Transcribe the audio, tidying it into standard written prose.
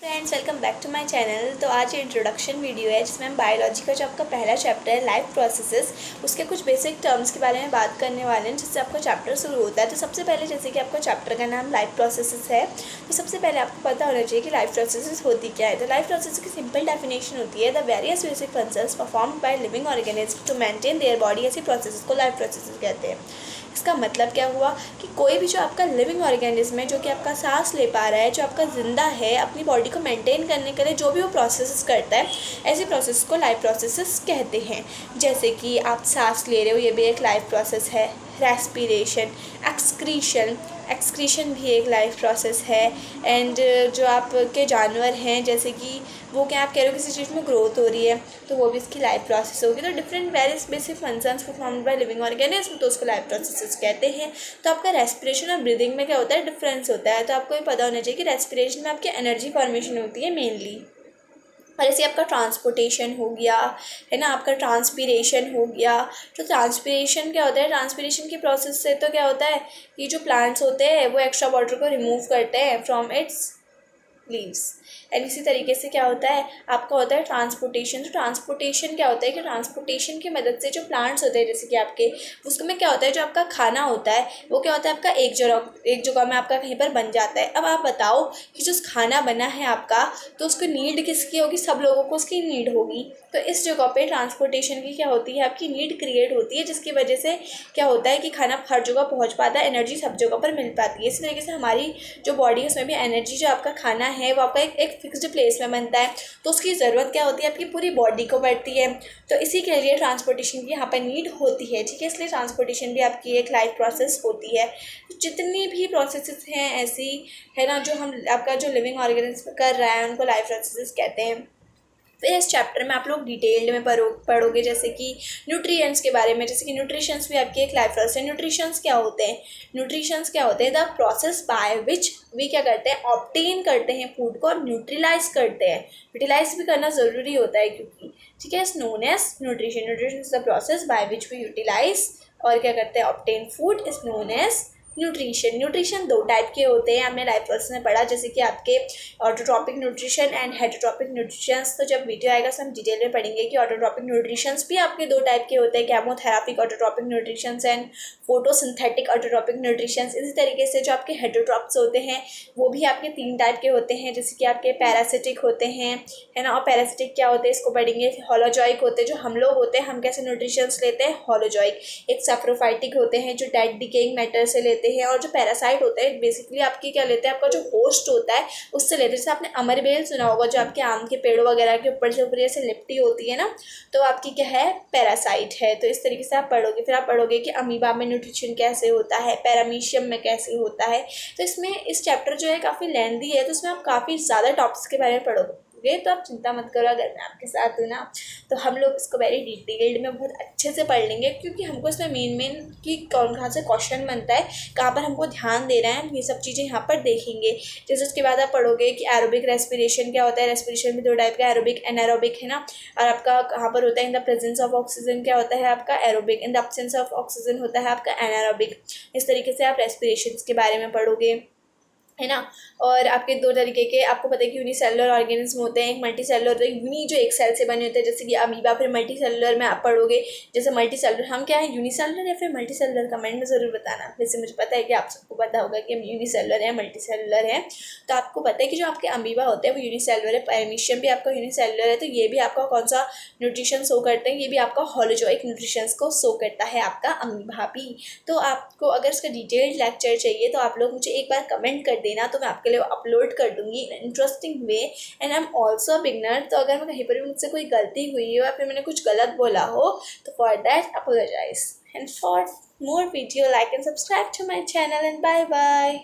Friends, welcome back to my channel. तो आज ये इंट्रोडक्शन वीडियो है जिसमें हम बायोलॉजी का जो आपका पहला चैप्टर है लाइफ प्रोसेसेस, उसके कुछ बेसिक टर्म्स के बारे में बात करने वाले हैं जिससे आपका चैप्टर शुरू होता है। तो सबसे पहले जैसे कि आपका चैप्टर का नाम लाइफ प्रोसेसेस है, तो सबसे पहले आपको पता होना चाहिए कि लाइफ प्रोसेसेस होती क्या है। तो लाइफ प्रोसेस की सिंपल डेफिनेशन होती है the various basic functions performed by living organism to maintain their body. ऐसी प्रोसेस को लाइफ प्रोसेसेस कहते हैं। इसका मतलब क्या हुआ कि कोई भी जो आपका लिविंग ऑर्गेनिज्म है, जो कि आपका सांस ले पा रहा है, जो आपका ज़िंदा है, अपनी बॉडी को मेंटेन करने के लिए जो भी वो प्रोसेस करता है, ऐसी प्रोसेस को लाइफ प्रोसेसेस कहते हैं। जैसे कि आप सांस ले रहे हो, ये भी एक लाइफ प्रोसेस है। रेस्पिरेशन, एक्सक्रीशन भी एक लाइफ प्रोसेस है। एंड जो आपके जानवर हैं, जैसे कि वो क्या आप कह रहे हो किसी चीज़ में ग्रोथ हो रही है, तो वो भी इसकी लाइफ प्रोसेस होगी। तो different various basic functions performed by living organism, तो उसको लाइफ प्रोसेसेस कहते हैं। तो आपका रेस्पिरेशन और ब्रीदिंग में क्या होता है, डिफरेंस होता है। तो आपको ये पता होना चाहिए कि रेस्पिरेशन में आपकी एनर्जी फॉर्मेशन होती है मेनली, और ऐसे आपका ट्रांसपोर्टेशन हो गया, है ना, आपका ट्रांसपीरेशन हो गया। तो ट्रांसपीरेशन क्या होता है, ट्रांसपीरेशन की प्रोसेस से तो क्या होता है कि जो प्लांट्स होते हैं वो एक्स्ट्रा वाटर को रिमूव करते हैं फ्रॉम इट्स लीव्स। एंड इसी तरीके से क्या होता है, आपका होता है ट्रांसपोर्टेशन। तो ट्रांसपोर्टेशन क्या होता है कि ट्रांसपोर्टेशन की मदद से जो प्लांट्स होते हैं, जैसे कि आपके, उसमें क्या होता है, जो आपका खाना होता है वो क्या होता है, आपका एक जगह में आपका कहीं पर बन जाता है। अब आप बताओ कि जो खाना बना है आपका, तो उसको नीड किसकी होगी, सब लोगों को उसकी नीड होगी। तो इस जगह पे ट्रांसपोर्टेशन की क्या होती है, आपकी नीड क्रिएट होती है, जिसकी वजह से क्या होता है कि खाना हर जगह पहुंच पाता है, एनर्जी सब जगह पर मिल पाती है। इसी तरीके से हमारी जो बॉडी है उसमें भी एनर्जी, जो आपका खाना है वो आपका एक फिक्स्ड प्लेस में बनता है, तो उसकी ज़रूरत क्या होती है, आपकी पूरी बॉडी को पड़ती है। तो इसी के लिए ट्रांसपोर्टेशन की यहाँ पर नीड होती है, ठीक है। इसलिए ट्रांसपोर्टेशन भी आपकी एक लाइफ प्रोसेस होती है। तो जितनी भी प्रोसेसेस हैं ऐसी, है ना, जो हम आपका जो लिविंग ऑर्गेनिज्म कर रहा है उनको लाइफ प्रोसेसेस कहते हैं। फिर इस चैप्टर में आप लोग डिटेल्ड में पढ़ोगे, जैसे कि न्यूट्रिएंट्स के बारे में। जैसे कि न्यूट्रिशंस भी आपकी एक लाइफ प्रोसेस है। न्यूट्रिशंस क्या होते हैं, the process by which we क्या करते हैं, ऑब्टेन करते हैं फूड को, और न्यूट्रिलाइज करते हैं। यूटिलाइज भी करना ज़रूरी होता है क्योंकि, ठीक है, is known as nutrition is the process by which we utilize और क्या करते हैं, obtain food, is known as nutrition दो टाइप के होते हैं, हमने लाइफ प्रोसेस में पढ़ा, जैसे कि आपके autotrophic nutrition and heterotrophic nutritions. तो जब वीडियो आएगा तो हम डिटेल में पढ़ेंगे कि ऑटोट्रॉपिक न्यूट्रिशंस भी आपके दो टाइप के होते हैं, chemotrophic autotrophic nutritions and photosynthetic autotrophic nutritions. इसी तरीके से जो आपके हेटरोट्रॉप्स होते हैं वो भी आपके तीन टाइप के होते हैं, जैसे कि आपके पैरासिटिक होते हैं, है ना। और पैरासिटिक क्या होते हैं इसको पढ़ेंगे। होलोजॉइक होते हैं, जो हम लोग होते हैं, हम कैसे न्यूट्रिशंस लेते हैं, होलोजॉइक। एक सैप्रोफाइटिक होते हैं जो डेड डिकेइंग मैटर से लेते हैं, और जो पैरासाइट होते हैं बेसिकली आपकी क्या लेते हैं, आपका जो होस्ट होता है उससे लेते हैं। जैसे आपने अमरबेल सुना होगा, जो आपके आम के पेड़ों वगैरह के ऊपर से ऊपर ऐसे लिपटी होती है ना, तो आपकी क्या है, पैरासाइट है। तो इस तरीके से आप पढ़ोगे। फिर आप पढ़ोगे कि अमीबा में न्यूट्रिशन कैसे होता है, पैरामीशियम में कैसे होता है। तो इसमें इस चैप्टर जो है काफ़ी लेंथी है, तो इसमें आप काफ़ी ज़्यादा टॉपिक्स के बारे में पढ़ोगे, तो आप चिंता मत करो, अगर मैं आपके साथ हूँ ना, तो हम लोग इसको वेरी डिटेल्ड में बहुत अच्छे से पढ़ लेंगे, क्योंकि हमको इसमें मेन कि कहाँ से क्वेश्चन बनता है, कहाँ पर हमको ध्यान देना है, हम ये सब चीज़ें यहाँ पर देखेंगे। जैसे उसके बाद आप पढ़ोगे कि एरोबिक रेस्पिरेशन क्या होता है। रेस्पिरेशन भी दो टाइप का, एरोबिक एनारोबिक, है ना। और आपका कहाँ पर होता है, in the presence of oxygen क्या होता है आपका aerobic, in the absence of oxygen होता है आपका एनारोबिक। इस तरीके से आप रेस्पिरेशन के बारे में पढ़ोगे, है ना। और आपके दो तरीके के, आपको पता है कि यूनिसेलुलर ऑर्गेनिज्म होते हैं, एक मल्टी सेलुलर होता है। यूनी जो एक सेल से बने होते हैं, जैसे कि अमीबा। फिर मल्टी सेलुलर में आप पढ़ोगे, जैसे मल्टी सेलुलर हम क्या है, यूनिसेलुलर या फिर मल्टी सेलुलर, कमेंट में ज़रूर बताना। वैसे मुझे पता है कि आप सबको पता होगा कि हम यूनिसेलुलर है, मल्टी सेलुलर है। तो आपको पता है कि जो आपके अमीबा होते हैं वो यूनिसेलुलर है, पैरामीशियम भी आपका यूनिसेलुलर है। तो ये भी आपका कौन सा न्यूट्रिशन शो करते हैं, ये भी आपका होलोजोइक न्यूट्रिशन को शो करता है, आपका अमीबा भी। तो आपको अगर इसका डिटेल्ड लेक्चर चाहिए तो आप लोग मुझे एक बार कमेंट कर देना, तो मैं आपके लिए अपलोड कर दूंगी in interesting way. And I am also beginner, तो अगर मैं कहीं पर भी मुझसे कोई गलती हुई हो या फिर मैंने कुछ गलत बोला हो, तो for that apologize. And for more video like and subscribe to my channel, and bye bye.